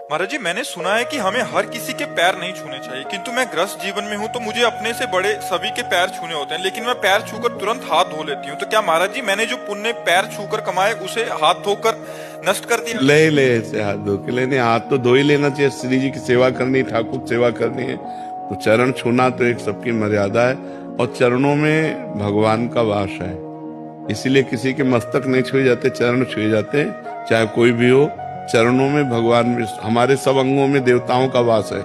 महाराज जी, मैंने सुना है कि हमें हर किसी के पैर नहीं छूने चाहिए, किंतु मैं ग्रस्त जीवन में हूँ तो मुझे अपने से बड़े सभी के पैर छूने होते हैं, लेकिन मैं पैर छूकर तुरंत हाथ धो लेती हूँ। तो क्या महाराज जी, मैंने जो पुण्य पैर छूकर कमाए उसे हाथ धोकर नष्ट कर दिया? ले ले ऐसे हाथ धो के लेने, हाथ तो धो ही लेना चाहिए। श्री जी की सेवा करनी, ठाकुर की सेवा करनी है तो चरण छूना तो एक सबकी मर्यादा है, और चरणों में भगवान का वास है, इसीलिए किसी के मस्तक नहीं छुए जाते, चरण छुए जाते, चाहे कोई भी हो। चरणों में भगवान में, हमारे सब अंगों में देवताओं का वास है,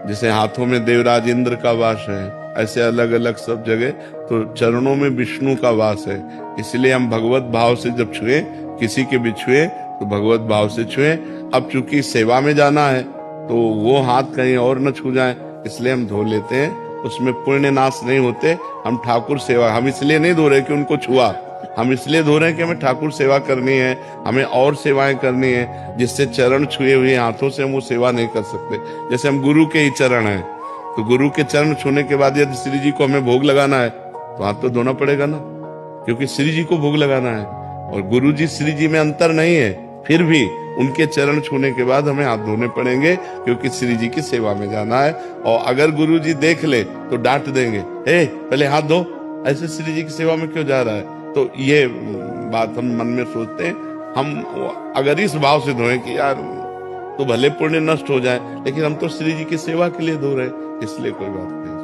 जैसे हाथों में देवराज इंद्र का वास है, ऐसे अलग अलग सब जगह तो चरणों में विष्णु का वास है। इसलिए हम भगवत भाव से जब छुए, किसी के भी छुए तो भगवत भाव से छुए। अब चूंकि सेवा में जाना है तो वो हाथ कहीं और न छू जाए, इसलिए हम धो लेते हैं, उसमें पुण्य नाश नहीं होते। हम ठाकुर सेवा, हम इसलिए नहीं धो रहे कि उनको छुआ, हम इसलिए धो रहे हैं कि हमें ठाकुर सेवा करनी है, हमें और सेवाएं करनी है, जिससे चरण छुए हुए हाथों से हम वो सेवा नहीं कर सकते। जैसे हम गुरु के ही चरण हैं, तो गुरु के चरण छूने के बाद यदि श्री जी को हमें भोग लगाना है तो हाथ तो धोना पड़ेगा ना, क्योंकि श्री जी को भोग लगाना है। और गुरु जी श्री जी में अंतर नहीं है, फिर भी उनके चरण छूने के बाद हमें हाथ धोने पड़ेंगे, क्योंकि श्री जी की सेवा में जाना है। और अगर गुरु जी देख ले तो डांट देंगे, पहले हाथ धो, ऐसे श्री जी की सेवा में क्यों जा रहा है। तो ये बात हम मन में सोचते हैं। हम अगर इस भाव से धोएं कि यार तो भले पुण्य नष्ट हो जाए, लेकिन हम तो श्री जी की सेवा के लिए धो रहे हैं, इसलिए कोई बात नहीं।